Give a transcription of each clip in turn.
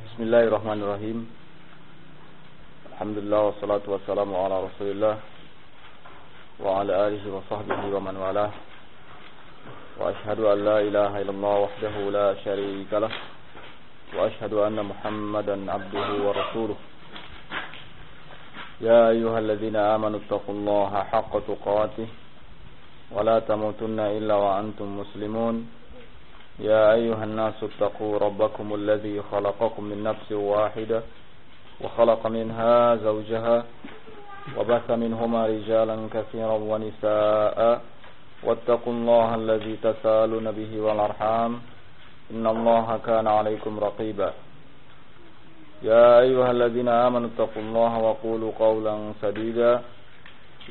Bismillahirrahmanirrahim. Alhamdulillah wassalatu wassalamu ala Rasulillah wa ala alihi wa sahbihi wa man walah. Wa ashhadu an la ilaha illallah wahdahu la syarika lah wa ashhadu anna Muhammadan abduhu wa rasuluh. Ya ayyuhalladzina amanu taqullaha haqqa tuqatih wa la tamutunna illa wa antum muslimun. يا أيها الناس اتقوا ربكم الذي خلقكم من نفس واحدة وخلق منها زوجها وبث منهما رجالا كثيرا ونساء واتقوا الله الذي تسالون به والأرحام إن الله كان عليكم رقيبا يا أيها الذين آمنوا اتقوا الله وقولوا قولا سديدا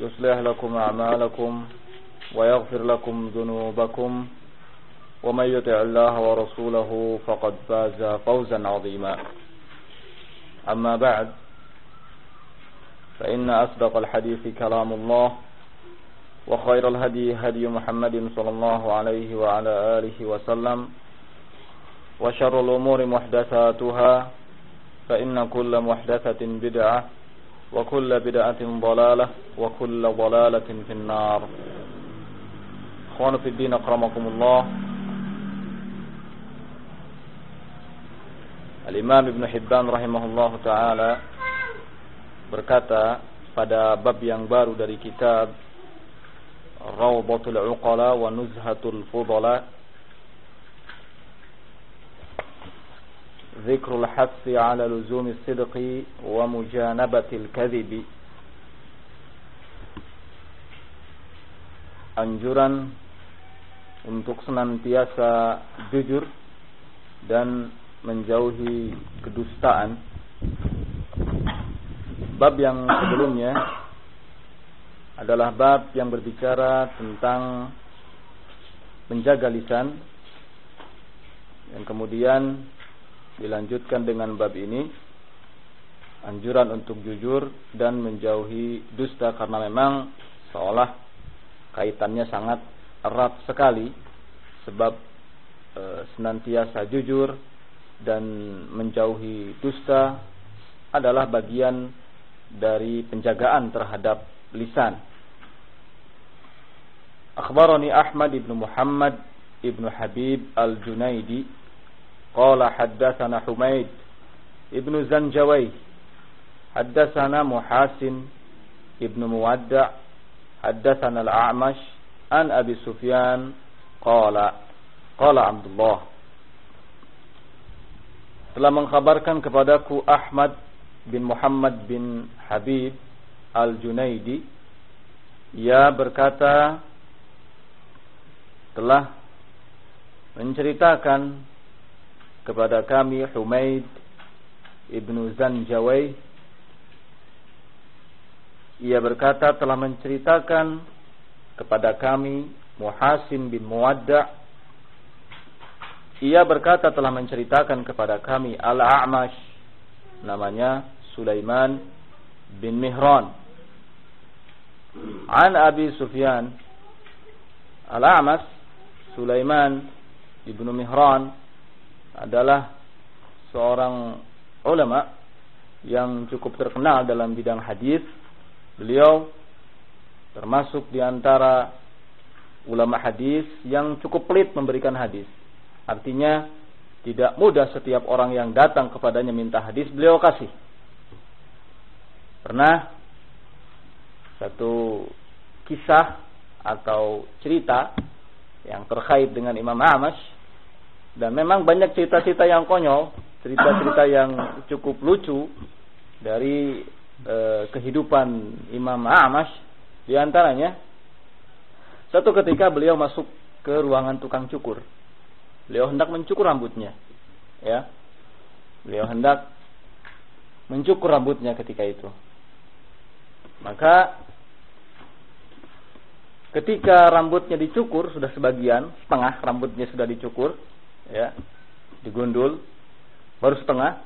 يصلح لكم أعمالكم ويغفر لكم ذنوبكم ومن يطع الله ورسوله فقد فاز فوزا عظيما أما بعد فإن أصدق الحديث كلام الله وخير الهدي هدي محمد صلى الله عليه وعلى آله وسلم وشر الأمور محدثاتها فإن كل محدثة بدعة وكل بدعة ضلالة وكل ضلالة في النار. أخوان في الدين أكرمكم الله. Al-Imam Ibn Hibban rahimahullah ta'ala berkata pada bab yang baru dari kitab Rawdatul Uqala wa Nuzhatul Fudala, Zikrul Hassi ala luzumi sidqi wa mujanabatil kadhibi, anjuran untuk senantiasa jujur dan menjauhi kedustaan. Bab yang sebelumnya adalah bab yang berbicara tentang menjaga lisan, yang kemudian dilanjutkan dengan bab ini, anjuran untuk jujur dan menjauhi dusta, karena memang seolah kaitannya sangat erat sekali, sebab senantiasa jujur dan menjauhi dusta adalah bagian dari penjagaan terhadap lisan. Akhbarani Ahmad ibn Muhammad ibn Habib al-Junaidi qala haddatsana Humaid ibn Zanjawai haddatsana Muhasin ibn Muwadda haddatsana al-A'mash an Abi Sufyan qala Abdullah telah mengkhabarkan kepadaku Ahmad bin Muhammad bin Habib al-Junaidi, ia berkata telah menceritakan kepada kami Humaid ibnu Zanjawai, ia berkata telah menceritakan kepada kami Muhasin bin Muwadda, ia berkata telah menceritakan kepada kami Al-A'mash, namanya Sulaiman bin Mihran, an Abi Sufyan. Al-A'mash Sulaiman ibnu Mihran adalah seorang ulama yang cukup terkenal dalam bidang hadis. Beliau termasuk di antara ulama hadis yang cukup pelit memberikan hadis. Artinya tidak mudah setiap orang yang datang kepadanya minta hadis beliau kasih. Pernah satu kisah atau cerita yang terkait dengan Imam A'mash, dan memang banyak cerita-cerita yang konyol, cerita-cerita yang cukup lucu dari kehidupan Imam A'mash. Di antaranya, satu ketika beliau masuk ke ruangan tukang cukur. Beliau hendak mencukur rambutnya, ya. Beliau hendak mencukur rambutnya ketika itu. Maka ketika rambutnya dicukur, sudah sebagian, setengah rambutnya sudah dicukur, ya, digundul, baru setengah.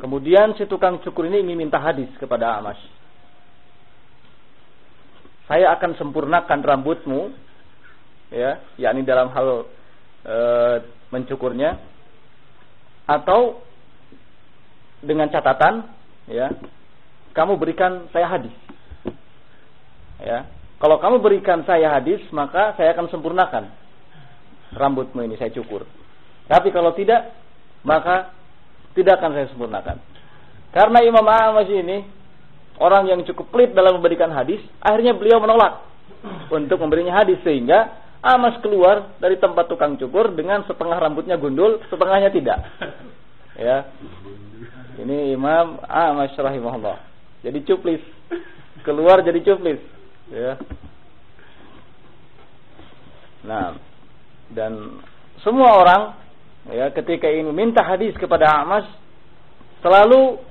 Kemudian si tukang cukur ini ingin minta hadis kepada A'mash. Saya akan sempurnakan rambutmu, ya, yakni dalam hal mencukurnya, atau dengan catatan, ya, kamu berikan saya hadis. Ya, kalau kamu berikan saya hadis, maka saya akan sempurnakan rambutmu ini, saya cukur. Tapi kalau tidak, maka tidak akan saya sempurnakan. Karena Imam A'mash ini orang yang cukup pelit dalam memberikan hadis, akhirnya beliau menolak untuk memberinya hadis, sehingga A'mash keluar dari tempat tukang cukur dengan setengah rambutnya gundul, setengahnya tidak. Ya, ini Imam A'mash rahimahullah. Jadi cuplis, keluar jadi cuplis. Ya. Nah, dan semua orang, ya, ketika ingin meminta hadis kepada A'mash, selalu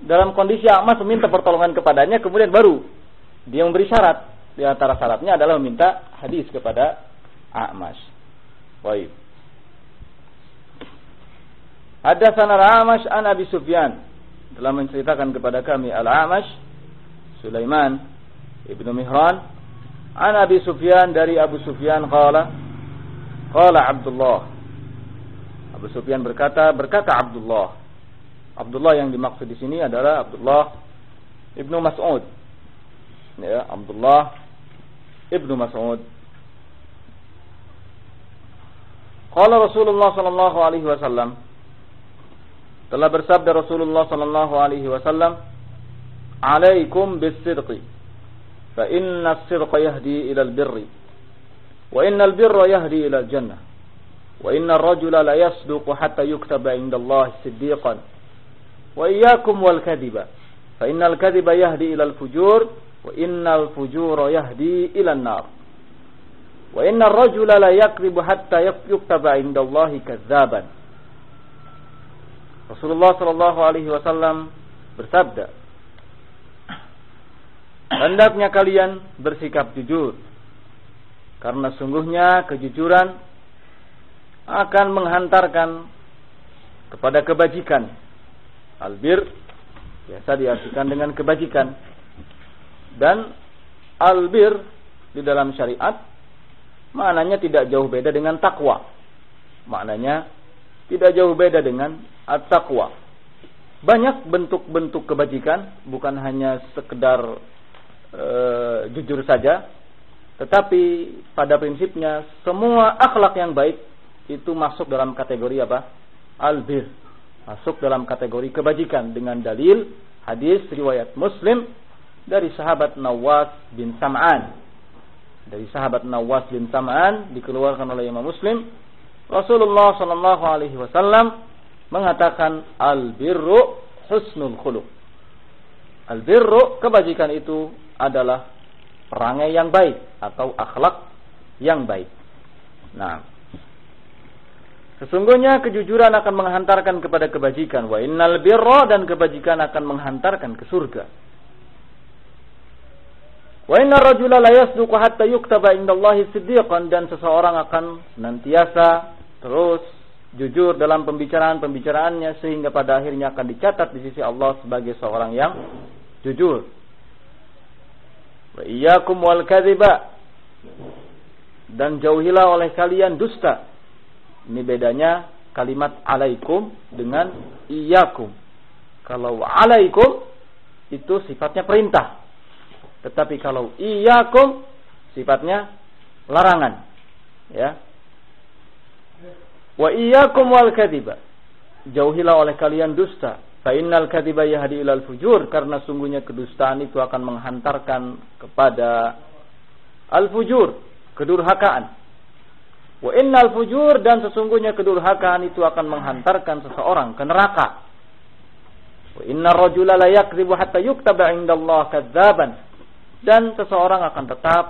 dalam kondisi A'mash meminta pertolongan kepadanya, kemudian baru dia memberi syarat. Di antara syaratnya adalah meminta hadis kepada A'mash. Baik. Hadatsana A'mash an Abi Sufyan, telah menceritakan kepada kami Al-A'mash Sulaiman ibnu Mihran an Abi Sufyan, dari Abu Sufyan qala Abdullah. Abu Sufyan berkata Abdullah yang dimaksud di sini adalah Abdullah ibnu Mas'ud. Ya, Abdullah ibnu Mas'ud. Qala Rasulullah sallallahu alaihi wasallam, telah bersabda Rasulullah sallallahu alaihi wasallam, "Alaikum bis-sidqi, fa inna as-sidqa yahdi ila al-birri, wa inna al-birra yahdi ila al-jannah, wa inna ar-rajula la yasduqu hatta yuktaba 'inda Allah siddiqan, wa iyyakum wal-kadhiba, fa inna al-kadhiba yahdi ila al-fujur, wa inna al-fujura yahdi ila an-nar, wa inna ar-rajula la yakdhibu hatta yuktaba 'inda Allah kadzaban." Rasulullah sallallahu alaihi wasallam bersabda, hendaknya kalian bersikap jujur, karena sungguhnya kejujuran akan menghantarkan kepada kebajikan. Albir biasa diartikan dengan kebajikan, dan albir di dalam syariat maknanya tidak jauh beda dengan takwa. Maknanya tidak jauh beda dengan at-taqwa. Banyak bentuk-bentuk kebajikan, bukan hanya sekedar jujur saja, tetapi pada prinsipnya semua akhlak yang baik itu masuk dalam kategori apa? Albir, masuk dalam kategori kebajikan, dengan dalil hadis riwayat Muslim dari sahabat Nawas bin Sam'an. Dari sahabat Nawas bin Sam'an dikeluarkan oleh Imam Muslim, Rasulullah sallallahu alaihi wasallam mengatakan, al-birru husnul khuluq. Al-birru, kebajikan itu adalah perangai yang baik atau akhlak yang baik. Nah, sesungguhnya kejujuran akan menghantarkan kepada kebajikan. Wa innal birra, dan kebajikan akan menghantarkan ke surga. Wa innar rajula la yasduqu hatta yuktaba indallahi siddiqan, dan seseorang akan senantiasa terus jujur dalam pembicaraan-pembicaraannya, sehingga pada akhirnya akan dicatat di sisi Allah sebagai seorang yang jujur. Wa iyyakum wal kadhiba, dan jauhilah oleh kalian dusta. Ini bedanya kalimat alaikum dengan iyyakum. Kalau alaikum itu sifatnya perintah, tetapi kalau iyyakum sifatnya larangan. Ya. Wa iyyakum wal kadhiba, jauhilah oleh kalian dusta. Fa innal kadhiba yahdi ilal fujur, karena sungguhnya kedustaan itu akan menghantarkan kepada al-fujur, kedurhakaan. Wa innal fujur, dan sesungguhnya kedurhakaan itu akan menghantarkan seseorang ke neraka. Wa innar rajula la yakdzibu hatta yuktaba 'indallahi kadzaban, dan seseorang akan tetap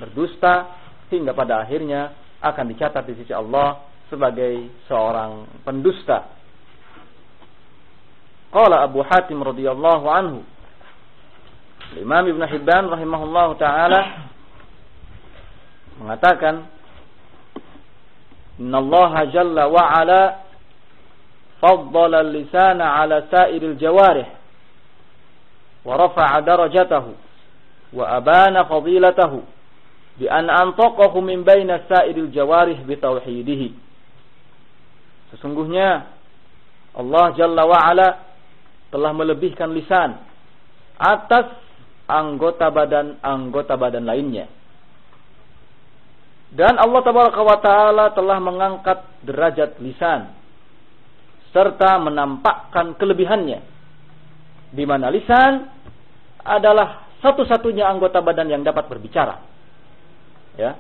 berdusta hingga pada akhirnya akan dicatat di sisi Allah sebagai seorang pendusta. Qala Abu Hatim radhiyallahu anhu, Imam Ibn Hibban rahimahullahu taala mengatakan, innallaha jalla wa ala faddala al-lisana ala sa'iril jawarih wa rafa'a darajatahu wa abana fadilatahu bi an antaqahu min baina sa'iril jawarih bi tauhidihi. Sesungguhnya Allah Jalla wa'ala telah melebihkan lisan atas anggota badan lainnya. Dan Allah Tabaraka wa Ta'ala telah mengangkat derajat lisan serta menampakkan kelebihannya, di mana lisan adalah satu-satunya anggota badan yang dapat berbicara. Ya,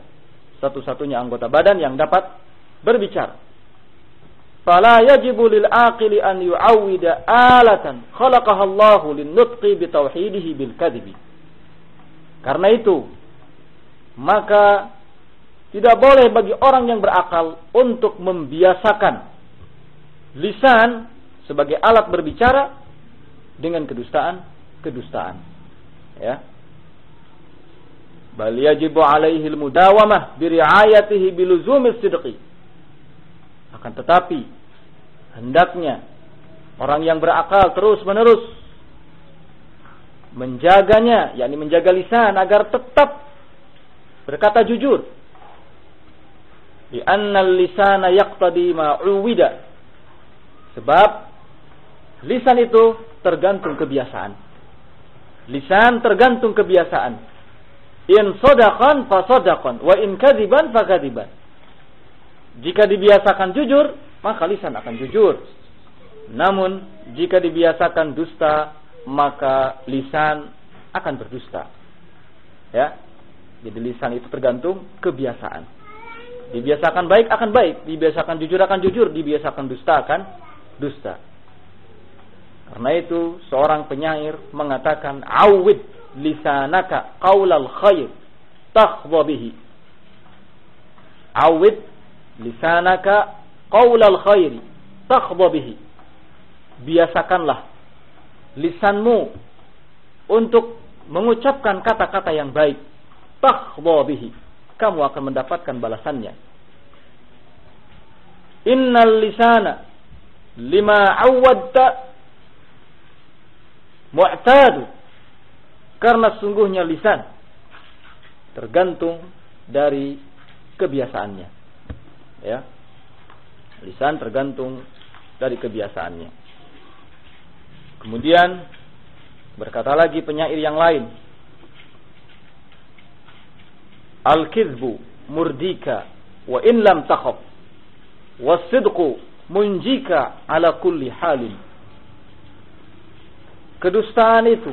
satu-satunya anggota badan yang dapat berbicara. Fala yajibu lil aqili an yu'awwida alatan khalaqaha Allahu lin-nutqi bi tauhidihi bil kadhibi. Karena itu, maka tidak boleh bagi orang yang berakal untuk membiasakan lisan sebagai alat berbicara dengan kedustaan. Ya. Bal yajibu alaihi al-mudawamah bi ri'ayatihi bi luzumi sidqi. Akan tetapi hendaknya orang yang berakal terus-menerus menjaganya, yakni menjaga lisan agar tetap berkata jujur. Di annal lisana yaqtadi ma uwida. Sebab lisan itu tergantung kebiasaan. Lisan tergantung kebiasaan. In sadaqan fa sadaqan wa in kadziban fa kadziban. Jika dibiasakan jujur, maka lisan akan jujur. Namun jika dibiasakan dusta, maka lisan akan berdusta. Ya. Jadi lisan itu tergantung kebiasaan. Dibiasakan baik akan baik, dibiasakan jujur akan jujur, dibiasakan dusta akan dusta. Karena itu seorang penyair mengatakan, "Awwid lisanaka qaulal khair takhwa bihi." Awwid lisanaka qaulal khairi takhwa bihi. Biasakanlah lisanmu untuk mengucapkan kata-kata yang baik. Takhwa bihi. Kamu akan mendapatkan balasannya. Innal lisana lima awwadta mu'tadu. Karena sungguhnya lisan tergantung dari kebiasaannya. Ya. Lisan tergantung dari kebiasaannya. Kemudian berkata lagi penyair yang lain, al-kizbu murdika wa in lam takhaf was-sidqu munjika ala kulli halin. Kedustaan itu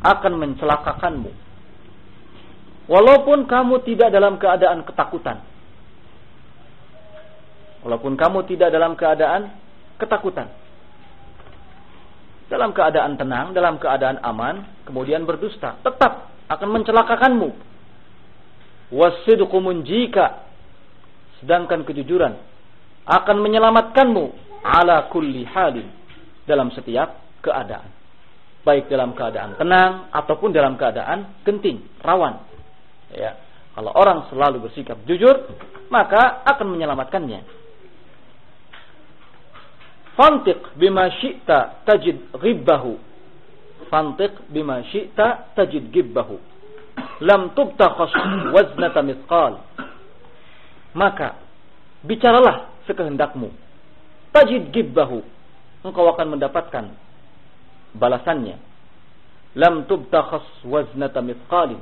akan mencelakakanmu walaupun kamu tidak dalam keadaan ketakutan. Walaupun kamu tidak dalam keadaan ketakutan. Dalam keadaan tenang, dalam keadaan aman, kemudian berdusta, tetap akan mencelakakanmu. Was-sidqu munjika, sedangkan kejujuran akan menyelamatkanmu ala kulli halin, dalam setiap keadaan, baik dalam keadaan tenang ataupun dalam keadaan genting, rawan. Ya, kalau orang selalu bersikap jujur, maka akan menyelamatkannya. Fantiq bima syi'ta tajid ghibbahu. Fantiq bima syi'ta tajid ghibbahu. Lam tubtakhas waznata mithqal. Maka bicaralah sekehendakmu. Tajid ghibbahu. Engkau akan mendapatkan balasannya. Lam tubtakhas waznata mithqal.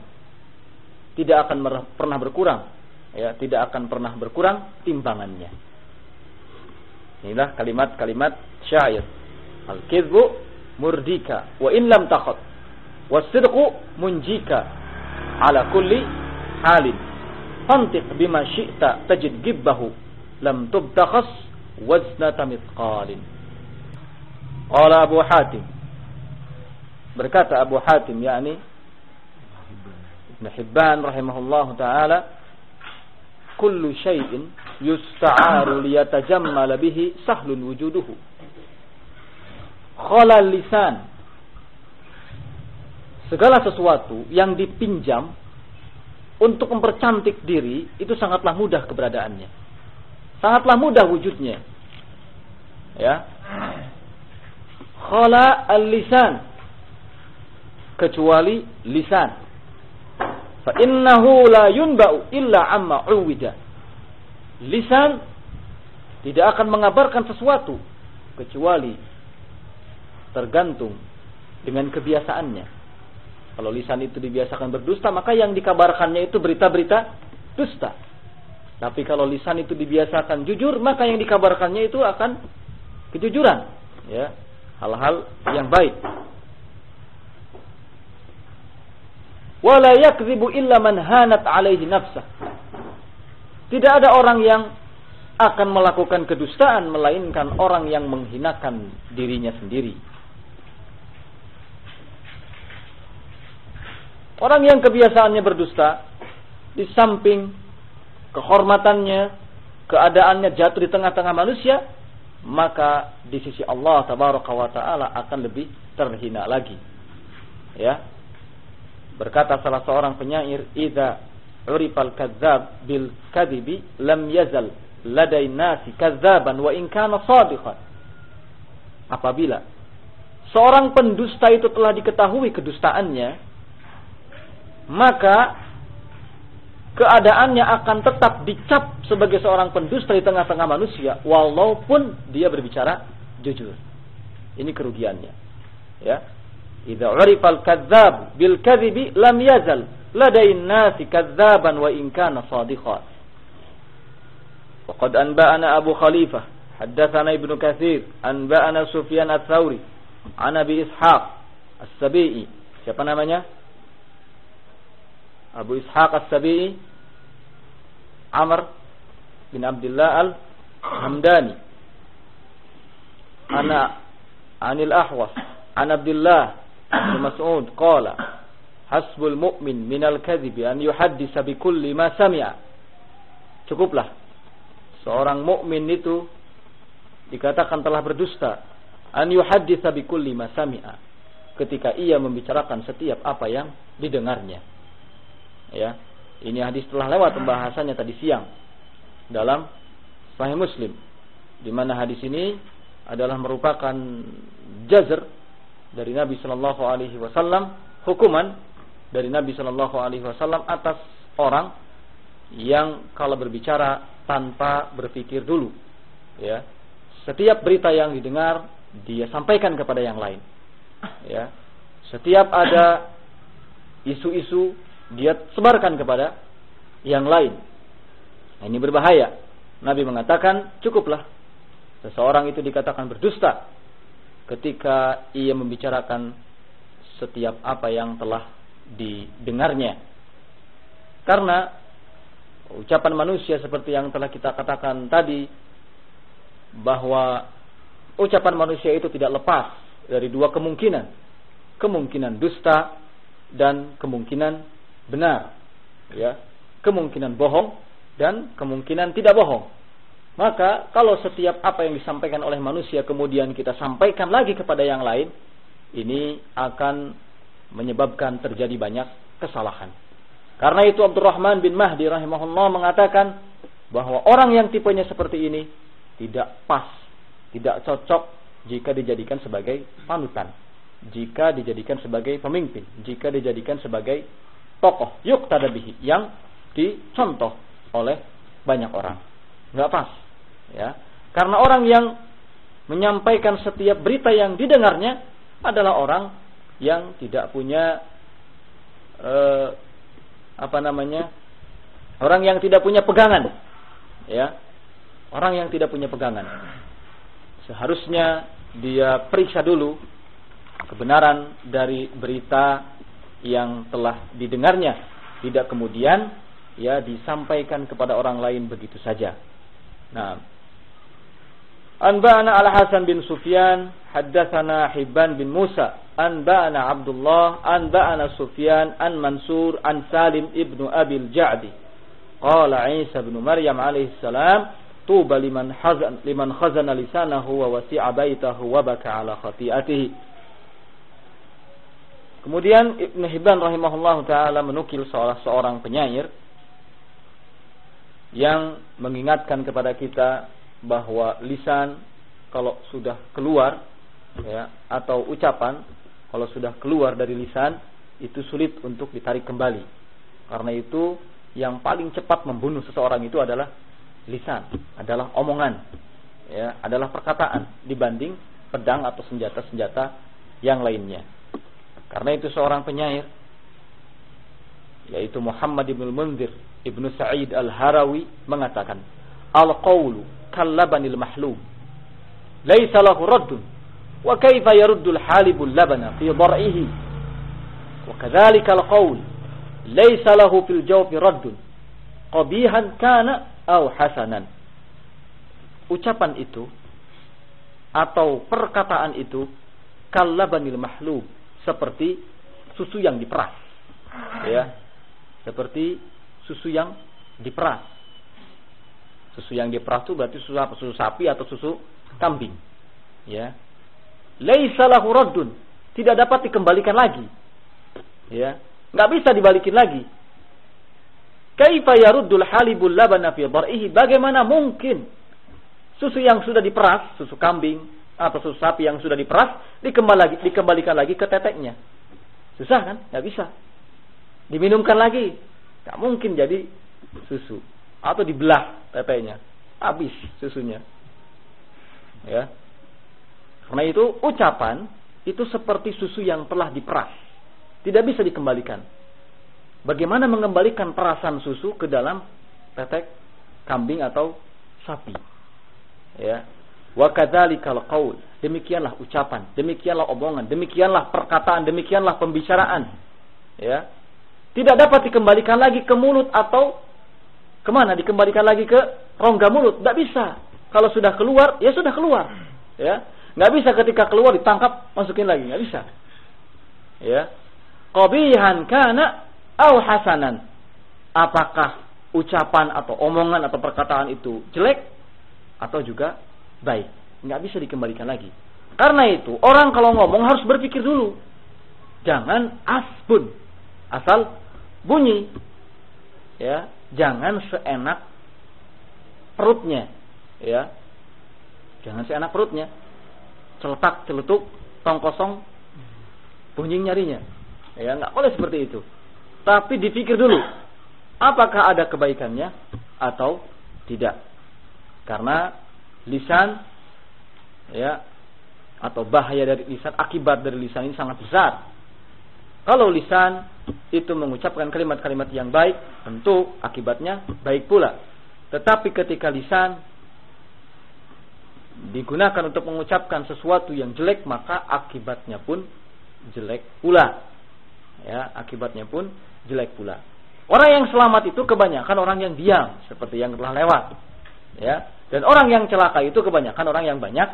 Tidak akan pernah berkurang, ya, tidak akan pernah berkurang timbangannya. Inilah kalimat-kalimat syair. Al-kizbu murdika wa in lam takhaf was-sidqu munjika ala kulli halin. Fantiq bima syi'ta tajid gibbahu lam tubtakhas waznata mithqalin. Qala Abu Hatim, berkata Abu Hatim, yakni Ibn Hibban rahimahullahu ta'ala, kullu syai'in yusta'aru liyatajammala bihi sahlun wujuduhu. Khala lisan. Segala sesuatu yang dipinjam untuk mempercantik diri, itu sangatlah mudah keberadaannya. Sangatlah mudah wujudnya. Ya. Khala al-lisan. Kecuali lisan. Fa innahu la yunba'u illa amma uwida. Lisan tidak akan mengabarkan sesuatu kecuali tergantung dengan kebiasaannya. Kalau lisan itu dibiasakan berdusta, maka yang dikabarkannya itu berita-berita dusta. Tapi kalau lisan itu dibiasakan jujur, maka yang dikabarkannya itu akan kejujuran, ya, hal-hal yang baik. Wala yakdzibu illa man hanat alaihi nafsah. Tidak ada orang yang akan melakukan kedustaan melainkan orang yang menghinakan dirinya sendiri. Orang yang kebiasaannya berdusta, di samping kehormatannya, keadaannya jatuh di tengah-tengah manusia, maka di sisi Allah tabaraka wa taala akan lebih terhina lagi. Ya. Berkata salah seorang penyair, "Idza urifal kadzdzab bil kadzibi lam yazal ladai nasi kadzaban wa in kana shadiqan." Apabila seorang pendusta itu telah diketahui kedustaannya, maka keadaannya akan tetap dicap sebagai seorang pendusta di tengah-tengah manusia walaupun dia berbicara jujur. Ini kerugiannya. Ya. Idza urifal kadzdzab bil kadzibi lam yazal ladain nasi kadzaban wa in kana shadiqan. Waqad anba'ana Abu Khalifah haddatsana Ibnu Katsir anba'ana Sufyan ats-Tsauri an Abi Ishaq As-Sabi'i. Siapa namanya? Abu Ishaq As-Sabi'i Amr bin Abdullah Al-Hamdani. Ana Anil Ahwas an Abdullah bin Mas'ud qala hasbul mu'min minal kadhibi an yuhaddisa bi kulli ma sami'a. Cukuplah seorang mukmin itu dikatakan telah berdusta an yuhaddisa bi kulli ma sami'a, ketika ia membicarakan setiap apa yang didengarnya. Ya, ini hadis telah lewat pembahasannya tadi siang dalam Sahih Muslim, di mana hadis ini adalah merupakan jazr dari Nabi sallallahu alaihi wasallam, hukuman dari Nabi sallallahu alaihi wasallam atas orang yang kalau berbicara tanpa berpikir dulu. Ya. Setiap berita yang didengar dia sampaikan kepada yang lain. Ya. Setiap ada isu-isu dia sebarkan kepada yang lain. Nah, ini berbahaya. Nabi mengatakan cukuplah seseorang itu dikatakan berdusta ketika ia membicarakan setiap apa yang telah didengarnya. Karena ucapan manusia seperti yang telah kita katakan tadi, bahwa ucapan manusia itu tidak lepas dari dua kemungkinan. Kemungkinan dusta dan kemungkinan benar. Ya, kemungkinan bohong dan kemungkinan tidak bohong. Maka kalau setiap apa yang disampaikan oleh manusia kemudian kita sampaikan lagi kepada yang lain, ini akan menyebabkan terjadi banyak kesalahan. Karena itu Abdurrahman bin Mahdi rahimahullah mengatakan bahwa orang yang tipenya seperti ini tidak pas, tidak cocok jika dijadikan sebagai panutan, jika dijadikan sebagai pemimpin, jika dijadikan sebagai tokoh yuqtada bihi, yang dicontoh oleh banyak orang. Enggak pas. Ya, karena orang yang menyampaikan setiap berita yang didengarnya adalah orang yang tidak punya orang yang tidak punya pegangan. Ya, orang yang tidak punya pegangan. Seharusnya dia periksa dulu kebenaran dari berita yang telah didengarnya, tidak kemudian ya disampaikan kepada orang lain begitu saja. Nah, anba'ana Al-Hasan bin Sufyan haddatsana Hibban bin Musa anba'ana Abdullah anba'ana Sufyan an Mansur an Salim ibnu Abil Ja'di qala Isa ibn Maryam alaihi salam tuba liman khazana lisanahu wa wasi'a baitahu wa baka ala khati'atihi. Kemudian Ibnu Hibban rahimahullahu taala menukil seorang penyair yang mengingatkan kepada kita bahwa lisan kalau sudah keluar, ya, atau ucapan kalau sudah keluar dari lisan itu sulit untuk ditarik kembali. Karena itu yang paling cepat membunuh seseorang itu adalah lisan, adalah omongan. ya, adalah perkataan dibanding pedang atau senjata-senjata yang lainnya. Karena itu seorang penyair, yaitu Muhammad ibn al-Munzir ibnu Sa'id al-Harawi mengatakan, al-qawlu kallabanil mahlub laisa lahu raddun wa kaifa yaruddul halibul labana fi dar'ihi wa kadzalika al-qawl laisa lahu fil jawfi raddun qabihan kana aw hasanan. Ucapan itu atau perkataan itu kallabanil mahlub, seperti susu yang diperas, ya, seperti susu yang diperas. Susu yang diperas itu berarti susu apa? Susu sapi atau susu kambing, ya. Laisa lahu raddun, tidak dapat dikembalikan lagi, ya, nggak bisa dibalikin lagi. Kaifa yaruddul halibul labana fi dar'ihi, bagaimana mungkin susu yang sudah diperas, susu kambing atau susu sapi yang sudah diperas dikembalikan lagi ke teteknya? Susah kan? Nggak bisa. Diminumkan lagi, nggak mungkin jadi susu. Atau dibelah teteknya, habis susunya. Ya. Karena itu ucapan itu seperti susu yang telah diperas, tidak bisa dikembalikan. Bagaimana mengembalikan perasan susu ke dalam tetek kambing atau sapi? Ya. Wa kadzalikal qaul, demikianlah ucapan, demikianlah omongan, demikianlah perkataan, demikianlah pembicaraan. Ya. Tidak dapat dikembalikan lagi ke mulut atau kemana? Dikembalikan lagi ke rongga mulut? Tidak bisa. Kalau sudah keluar, ya sudah keluar. Ya, nggak bisa ketika keluar ditangkap masukin lagi, nggak bisa. Ya, qabihan kana aw hasanan. Apakah ucapan atau omongan atau perkataan itu jelek atau juga baik? Nggak bisa dikembalikan lagi. Karena itu orang kalau ngomong harus berpikir dulu. Jangan asbun, asal bunyi. Ya, jangan seenak perutnya, ya. Jangan seenak perutnya. Celetak, celetuk, tong kosong, bunyi nyarinya. Ya, enggak boleh seperti itu. Tapi dipikir dulu, apakah ada kebaikannya atau tidak. Karena lisan, ya, atau bahaya dari lisan, akibat dari lisan ini sangat besar. Kalau lisan itu mengucapkan kalimat-kalimat yang baik, tentu akibatnya baik pula. Tetapi ketika lisan digunakan untuk mengucapkan sesuatu yang jelek, maka akibatnya pun jelek pula. Ya, akibatnya pun jelek pula. Orang yang selamat itu kebanyakan orang yang diam, seperti yang telah lewat. Ya, dan orang yang celaka itu kebanyakan orang yang banyak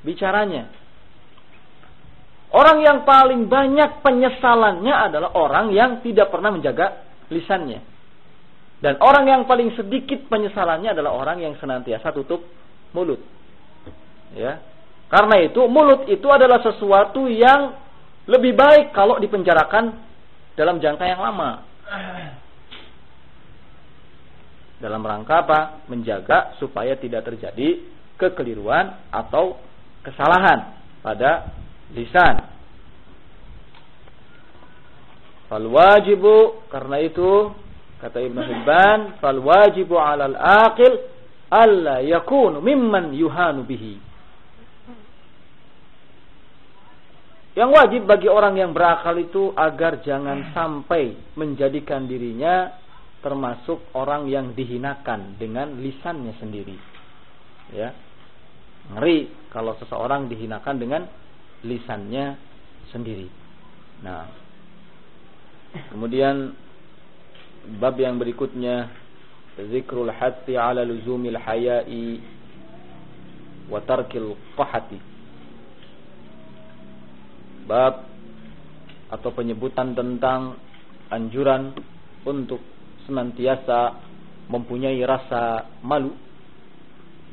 bicaranya. Orang yang paling banyak penyesalannya adalah orang yang tidak pernah menjaga lisannya. Dan orang yang paling sedikit penyesalannya adalah orang yang senantiasa tutup mulut. Ya. Karena itu mulut itu adalah sesuatu yang lebih baik kalau dipenjarakan dalam jangka yang lama. Dalam rangka apa? Menjaga supaya tidak terjadi kekeliruan atau kesalahan pada lisan. Fal wajibu, karena itu kata Ibnu Hibban, fal wajibu 'alal aqil alla yakunu mimman yuhanu bihi. Yang wajib bagi orang yang berakal itu agar jangan sampai menjadikan dirinya termasuk orang yang dihinakan dengan lisannya sendiri. Ya. Ngeri kalau seseorang dihinakan dengan lisannya sendiri. Nah, kemudian bab yang berikutnya, zikrul hatti ala luzumil haya'i wa tarkil qahati. Bab atau penyebutan tentang anjuran untuk senantiasa mempunyai rasa malu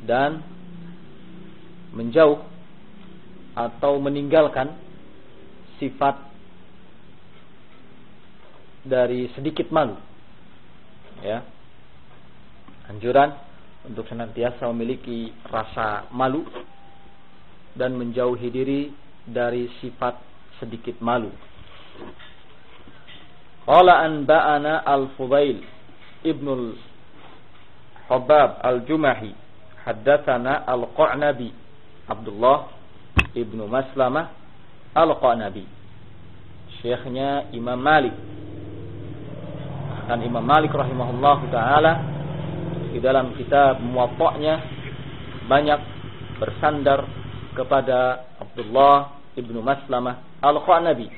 dan menjauh atau meninggalkan sifat dari sedikit malu. Ya. Anjuran untuk senantiasa memiliki rasa malu dan menjauhi diri dari sifat sedikit malu. Qala anba'ana al-Fudail ibnul Habab al-Jumahi haddatsana Al-Qa'nabi, Abdullah ibnu Maslamah Al-Qa'nabi, syekhnya Imam Malik. Dan Imam Malik rahimahullah ta'ala di dalam kitab Muwatta'nya banyak bersandar kepada Abdullah ibnu Maslamah Al-Qa'nabi.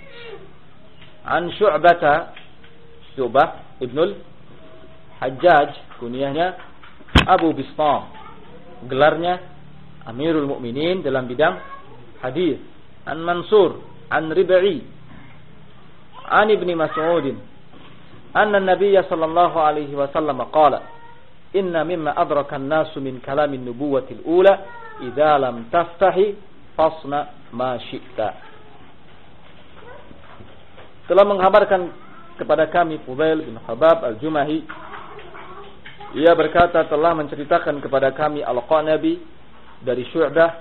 An Syu'bah ibnul Hajjaj, kunyahnya Abu Bistam, gelarnya Amirul Mukminin dalam bidang hadis. An Mansur an Rib'i an Ibni Mas'ud anna Nabiy sallallahu alaihi wasallam qala inna mimma adraka an-nasu min kalamin nubuwwatil ula idza lam taftahi fasna ma syi'ta. Telah menghabarkan kepada kami Fudail bin Habab Al-Jumahi, ia berkata telah menceritakan kepada kami Al-Qa'nabi dari Syu'bah,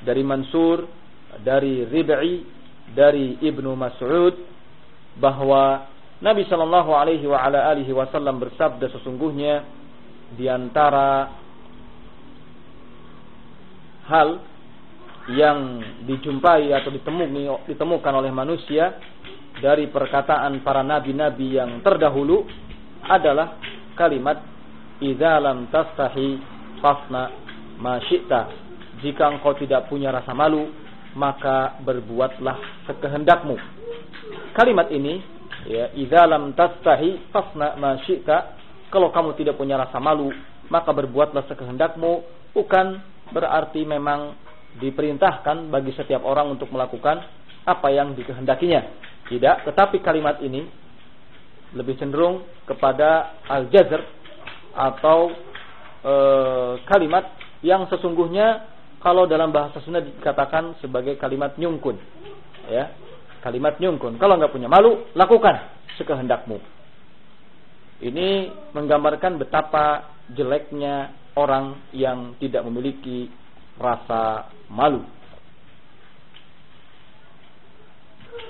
dari Mansur, dari Rib'i, dari Ibnu Mas'ud, bahwa Nabi sallallahu alaihi wa ala alihi wasallam bersabda, sesungguhnya di antara hal yang dijumpai atau ditemukan oleh manusia dari perkataan para nabi-nabi yang terdahulu adalah kalimat idza lam tastahi fasna ma syi'ta. Jika engkau tidak punya rasa malu, maka berbuatlah sekehendakmu. Kalimat ini, ya, idza lam tastahi fasna ma syi'ta, kalau kamu tidak punya rasa malu, maka berbuatlah sekehendakmu, bukan berarti memang diperintahkan bagi setiap orang untuk melakukan apa yang dikehendakinya. Tidak, tetapi kalimat ini lebih cenderung kepada al-jazr atau kalimat yang sesungguhnya kalau dalam bahasa Sunda dikatakan sebagai kalimat nyungkun. Ya, kalimat nyungkun. Kalau enggak punya malu, lakukan sekehendakmu. Ini menggambarkan betapa jeleknya orang yang tidak memiliki rasa malu.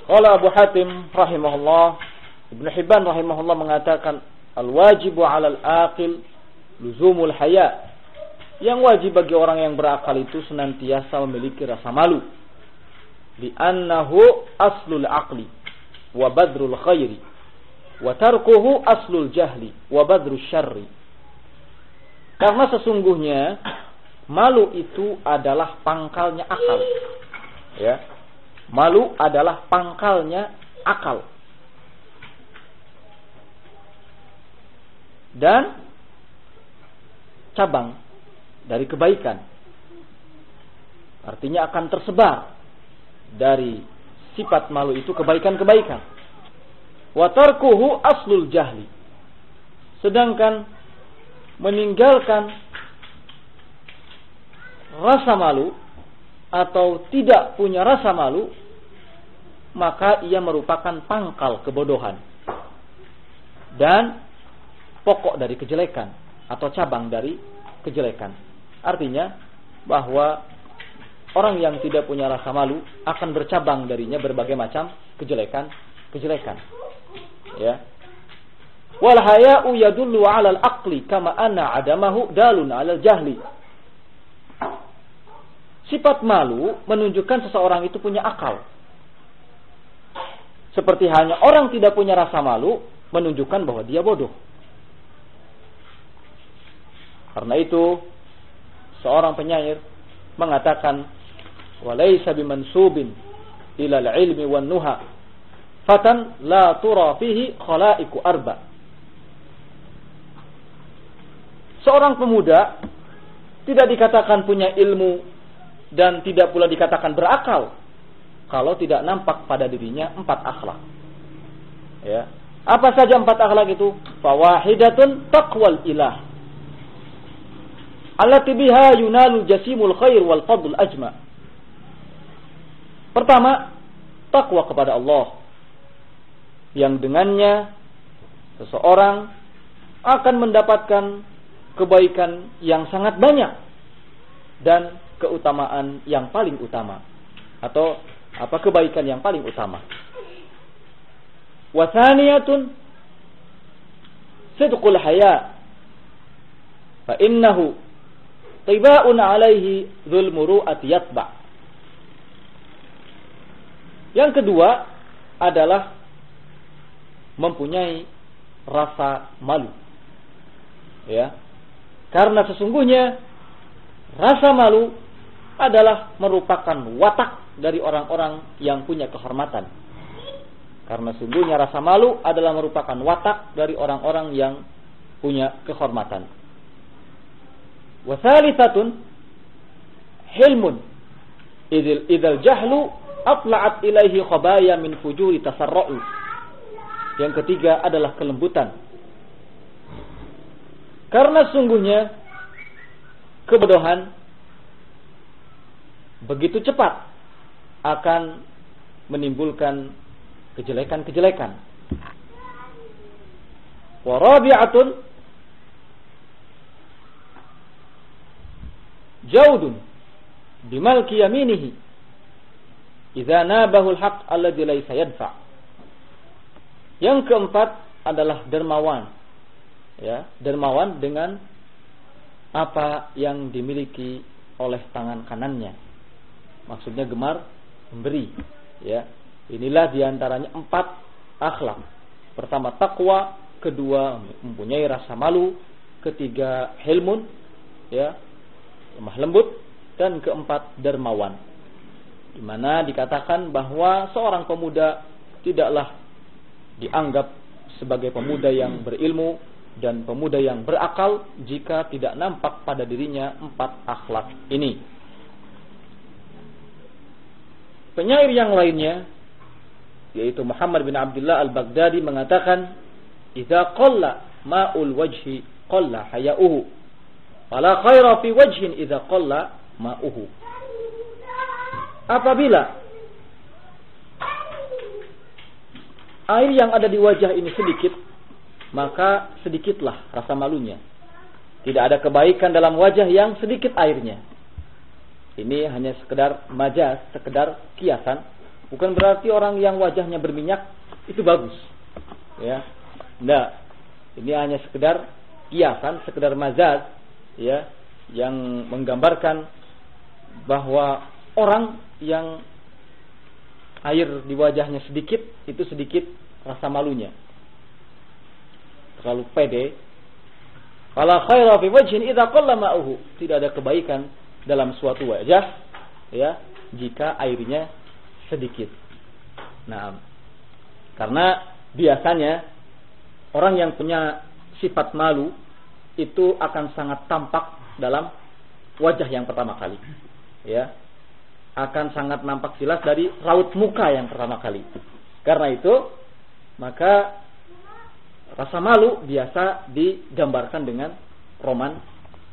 Qala Abu Hatim rahimahullah, Ibnu Hibban rahimahullah mengatakan al-wajibu 'alal aqil luzumul haya. Yang wajib bagi orang yang berakal itu senantiasa memiliki rasa malu. Li'annahu aslul aqli wa badrul khairi wa tarkuhu aslul jahli wa badrul syarri. Karena sesungguhnya malu itu adalah pangkalnya akal. Ya. Malu adalah pangkalnya akal. Dan cabang dari kebaikan. Artinya akan tersebar dari sifat malu itu kebaikan-kebaikan. Wa tarkuhu aslul jahli. Sedangkan meninggalkan rasa malu atau tidak punya rasa malu, maka ia merupakan pangkal kebodohan dan pokok dari kejelekan atau cabang dari kejelekan. Artinya bahwa orang yang tidak punya rasa malu akan bercabang darinya berbagai macam kejelekan. Ya. Wal haya'u yadullu 'ala al-aqli kama anna 'adamahu dalun 'ala al-jahli. Sifat malu menunjukkan seseorang itu punya akal. Seperti hanya orang tidak punya rasa malu menunjukkan bahwa dia bodoh. Karena itu seorang penyair mengatakan walaysa bimansubin ila al-ilmi wan nuha fatan la tura fihi khalaiqu arba. Seorang pemuda tidak dikatakan punya ilmu dan tidak pula dikatakan berakal kalau tidak nampak pada dirinya 4 akhlak. Ya. Apa saja 4 akhlak itu? Fawahidatun taqwal ilah allati biha yunalu jasimul khair wal fadl ajma. Pertama, takwa kepada Allah, yang dengannya seseorang akan mendapatkan kebaikan yang sangat banyak dan keutamaan yang paling utama, atau kebaikan yang paling utama. Wa thaniyatun sidqul haya fa innahu Tibaun alaihi dzul muru'ati yatba. Yang kedua adalah mempunyai rasa malu. Ya. Karena sesungguhnya rasa malu adalah merupakan watak dari orang-orang yang punya kehormatan. Karena sungguhnya rasa malu adalah merupakan watak dari orang-orang yang punya kehormatan. Wa thalitsatun hilmun idzal jahlu atla'at ilaihi khabaya min fujuri tasarru'u. Yang ketiga adalah kelembutan. Karena sungguhnya kebodohan begitu cepat akan menimbulkan kejelekan-kejelekan. Wa rabi'atun jaudun bimalki yaminihi idza nabahu al-haq alladhi laysa yadfa. Yang keempat adalah dermawan. Ya, dermawan dengan apa yang dimiliki oleh tangan kanannya. Maksudnya gemar memberi. Ya, inilah diantaranya 4 akhlak. Pertama takwa, kedua mempunyai rasa malu, ketiga hilmun, ya, lemah lembut, dan keempat dermawan. Di mana dikatakan bahwa seorang pemuda tidaklah dianggap sebagai pemuda yang berilmu dan pemuda yang berakal jika tidak nampak pada dirinya 4 akhlak ini. Penyair yang lainnya yaitu Muhammad bin Abdullah al-Baghdadi mengatakan, "Idza qalla ma'ul wajhi qalla haya'uhu, wala khaira fi wajhin idza qalla ma'uhu." Apabila air yang ada di wajah ini sedikit, maka sedikitlah rasa malunya. Tidak ada kebaikan dalam wajah yang sedikit airnya. Ini hanya sekedar majaz, sekedar kiasan. Bukan berarti orang yang wajahnya berminyak itu bagus. Ya. Nah, ini hanya sekedar kiasan, sekedar majaz, ya, yang menggambarkan bahwa orang yang air di wajahnya sedikit, itu sedikit rasa malunya. Terlalu pede. Fala khaira fi wajhin idza qalla ma'uhu. Tidak ada kebaikan dalam suatu wajah, ya, jika airnya sedikit. Nah, karena biasanya orang yang punya sifat malu itu akan sangat tampak dalam wajah yang pertama kali. Ya. Akan sangat nampak jelas dari raut muka yang pertama kali. Karena itu, maka rasa malu biasa digambarkan dengan roman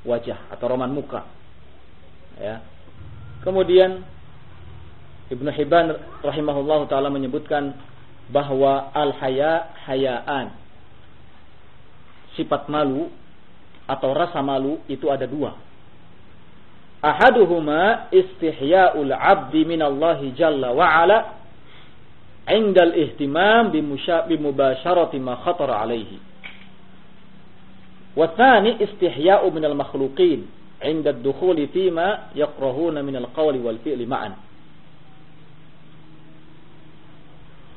wajah atau roman muka. Ya. Kemudian Ibnu Hibban rahimahullah taala menyebutkan bahwa al-haya hayaan. Sifat malu atau rasa malu itu ada 2. Ahaduhuma istihya'ul 'abdi minallahi jalla wa 'ala 'indal ihtimam bimubasharati ma khatara 'alaihi. Wa tsani istihya'u minal makhluqin 'inda ad-dukhuli fima yakrahuna minal qawli wal fi'li ma'an.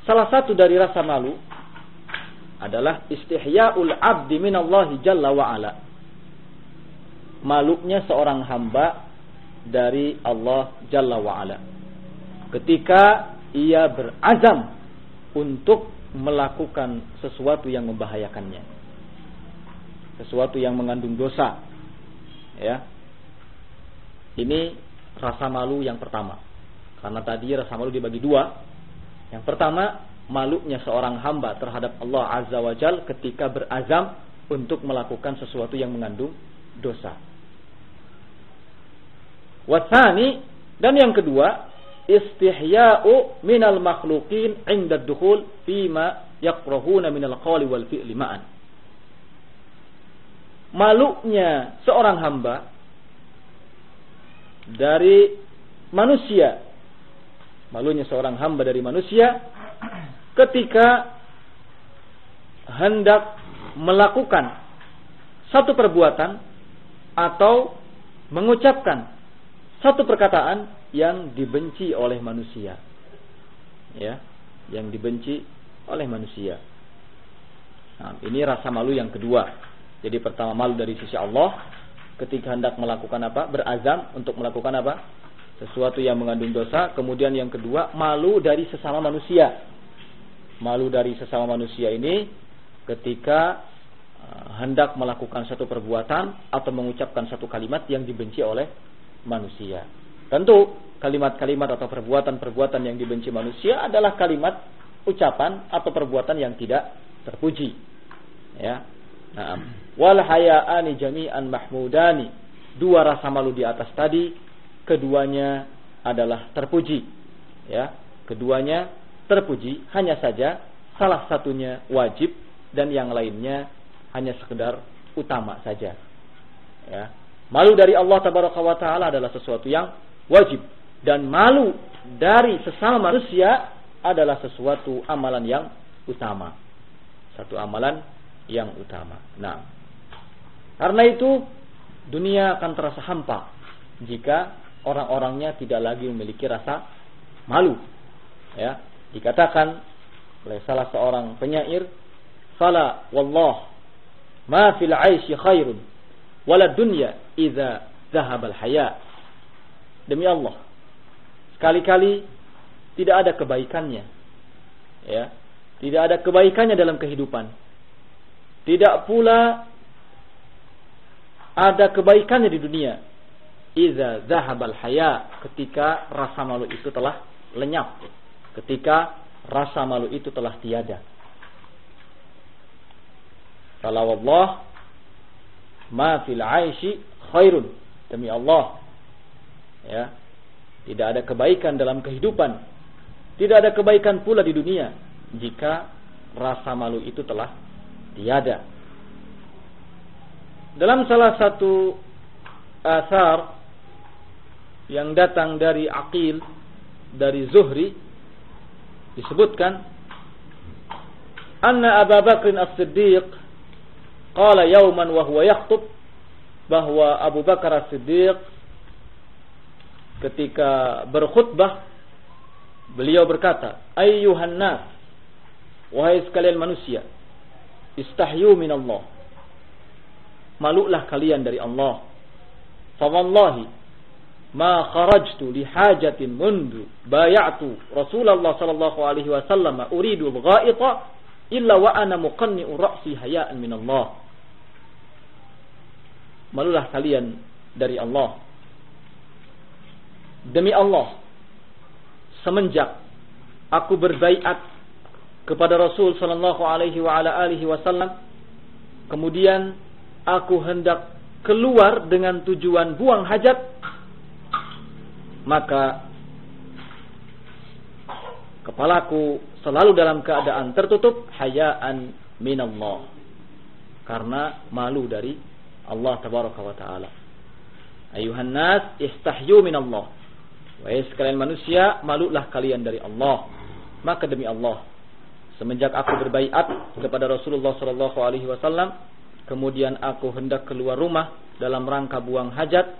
Salah satu dari rasa malu adalah istihya'ul 'abdi minallahi jalla wa 'ala. Malunya seorang hamba dari Allah Jalla wa'ala ketika ia berazam untuk melakukan sesuatu yang membahayakannya, sesuatu yang mengandung dosa. Ya, ini rasa malu yang pertama. Karena tadi rasa malu dibagi 2. Yang pertama, malunya seorang hamba terhadap Allah Azza wa Jal ketika berazam untuk melakukan sesuatu yang mengandung dosa. Watsani, dan yang kedua, istihya'u minal makhluqin 'inda ad-dukhul fima yakrahuna minal qawli wal fi'li ma'an. Malunya seorang hamba dari manusia, malunya seorang hamba dari manusia ketika hendak melakukan satu perbuatan atau mengucapkan satu perkataan yang dibenci oleh manusia. Ya, yang dibenci oleh manusia. Nah, ini rasa malu yang kedua. Jadi pertama malu dari sisi Allah ketika hendak melakukan apa? Berazam untuk melakukan apa? Sesuatu yang mengandung dosa. Kemudian yang kedua, malu dari sesama manusia. Malu dari sesama manusia ini ketika hendak melakukan satu perbuatan atau mengucapkan satu kalimat yang dibenci oleh manusia. Tentu kalimat-kalimat atau perbuatan-perbuatan yang dibenci manusia adalah kalimat, ucapan atau perbuatan yang tidak terpuji. Ya. Nah, wal haya'ani jami'an mahmudani. Dua rasa malu di atas tadi, keduanya adalah terpuji. Ya, keduanya terpuji, hanya saja salah satunya wajib dan yang lainnya hanya sekedar utama saja. Ya. Malu dari Allah Tabaraka wa Ta'ala adalah sesuatu yang wajib, dan malu dari sesama manusia adalah sesuatu amalan yang utama. Satu amalan yang utama. Nah, karena itu dunia akan terasa hampa jika orang-orangnya tidak lagi memiliki rasa malu. Ya, dikatakan oleh salah seorang penyair, "Fala wallah ma fil 'aishi khairun wala dunya idza dhahaba al-haya." Demi Allah, sekali-kali tidak ada kebaikannya. Ya, tidak ada kebaikannya dalam kehidupan. Tidak pula ada kebaikannya di dunia. Idza dhahaba al-haya, ketika rasa malu itu telah lenyap. Ketika rasa malu itu telah tiada. Fala wallah ma fil 'aishi khairun. Demi Allah, ya, tidak ada kebaikan dalam kehidupan. Tidak ada kebaikan pula di dunia jika rasa malu itu telah tiada. Dalam salah satu asar yang datang dari Aqil, dari Zuhri, disebutkan anna Abu Bakr As-Siddiq qala yawman wa huwa yakhthub, bahwa Abu Bakar As-Siddiq ketika berkhutbah beliau berkata, ayyuhan nas, wahai sekalian manusia, istahyu minallah, malulah kalian dari Allah. Fa wallahi ma kharajtu li hajatin mundu bay'atu Rasulullah sallallahu alaihi wasallam uridu al-gha'ita illa wa ana muqanni'u ra'si haya'an minallah. Malulah kalian dari Allah. Demi Allah, semenjak aku berbaiat kepada Rasul sallallahu alaihi wa ala alihi wasallam, kemudian aku hendak keluar dengan tujuan buang hajat, maka kepalaku selalu dalam keadaan tertutup, hayaan minallah, karena malu dari Allah tabaraka wa taala. Ayuhan nas istahyu minallah, wahai sekalian manusia, malulah kalian dari Allah. Maka demi Allah, semenjak aku berbaiat kepada Rasulullah sallallahu alaihi wasallam, kemudian aku hendak keluar rumah dalam rangka buang hajat,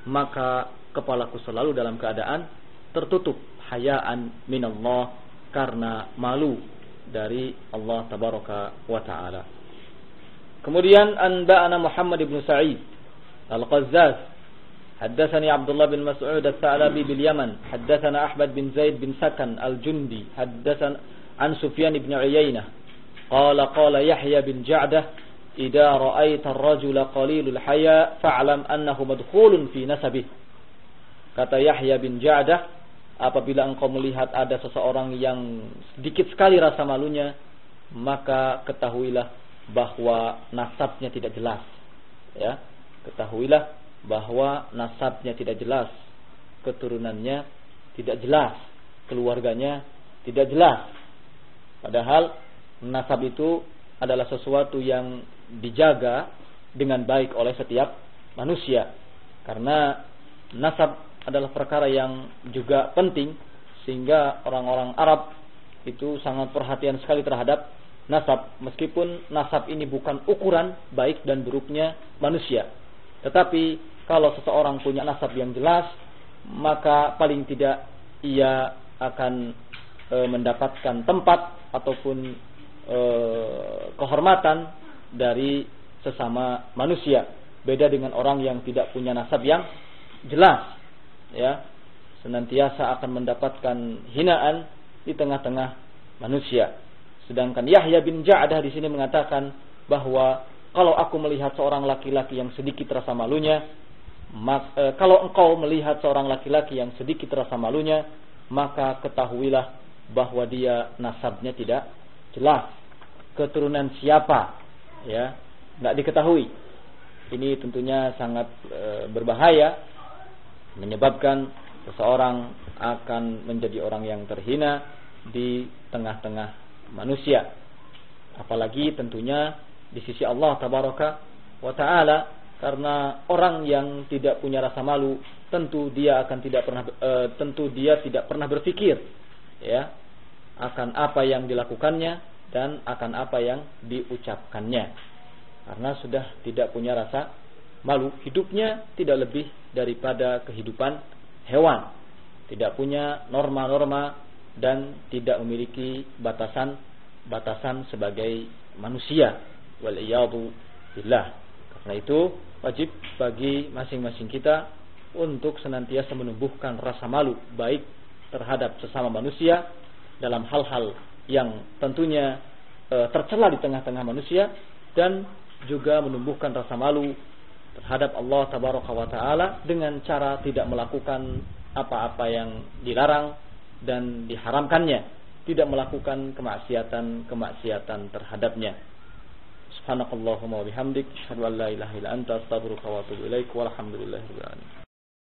maka kepalaku selalu dalam keadaan tertutup, hayaan minallah, karena malu dari Allah tabaraka wa taala. Kemudian anba'ana Muhammad ibn Sa'id Al-Qazzaz, haddatsani Abdullah bin Mas'ud Al-Tha'labi bil Yaman, haddatsana Ahmad bin Zaid bin Sakan Al-Jundi, haddatsana an Sufyan ibn Uyainah qala Yahya bin Ja'dah, idza ra'aita ar-rajula qalilul haya fa'lam annahu madkhulun fi nasabih. Kata Yahya bin Ja'dah, apabila engkau melihat ada seseorang yang sedikit sekali rasa malunya, maka ketahuilah bahwa nasabnya tidak jelas. Ya, ketahuilah bahwa nasabnya tidak jelas, keturunannya tidak jelas, keluarganya tidak jelas. Padahal nasab itu adalah sesuatu yang dijaga dengan baik oleh setiap manusia, karena nasab adalah perkara yang juga penting, sehingga orang-orang Arab itu sangat perhatian sekali terhadap nasab, meskipun nasab ini bukan ukuran baik dan buruknya manusia, tetapi kalau seseorang punya nasab yang jelas, maka paling tidak ia akan mendapatkan tempat ataupun kehormatan dari sesama manusia. Beda dengan orang yang tidak punya nasab yang jelas, ya, senantiasa akan mendapatkan hinaan di tengah-tengah manusia. Sedangkan Yahya bin Ja'dah di sini mengatakan bahwa kalau aku melihat seorang laki-laki yang sedikit rasa malunya, kalau engkau melihat seorang laki-laki yang sedikit rasa malunya, maka ketahuilah bahwa dia nasabnya tidak jelas. Keturunan siapa, ya, tidak diketahui. Ini tentunya sangat berbahaya, menyebabkan seseorang akan menjadi orang yang terhina di tengah-tengah manusia. Apalagi tentunya di sisi Allah Tabaraka wa Ta'ala, karena orang yang tidak punya rasa malu tentu dia tidak pernah berpikir, ya, akan apa yang dilakukannya dan akan apa yang diucapkannya. Karena sudah tidak punya rasa malu, hidupnya tidak lebih daripada kehidupan hewan, tidak punya norma-norma dan tidak memiliki batasan sebagai manusia. Waliyadu billah. Karena itu wajib bagi masing-masing kita untuk senantiasa menumbuhkan rasa malu, baik terhadap sesama manusia dalam hal-hal yang tentunya tercela di tengah-tengah manusia, dan juga menumbuhkan rasa malu terhadap Allah Tabaraka wa Ta'ala dengan cara tidak melakukan apa-apa yang dilarang dan diharamkannya, tidak melakukan kemaksiatan terhadapnya. Subhanakallahumma wa bihamdik, asyhadu an la ilaha illa anta, astaghfiruka wa atubu ilaik, walhamdulillahirabbil alamin.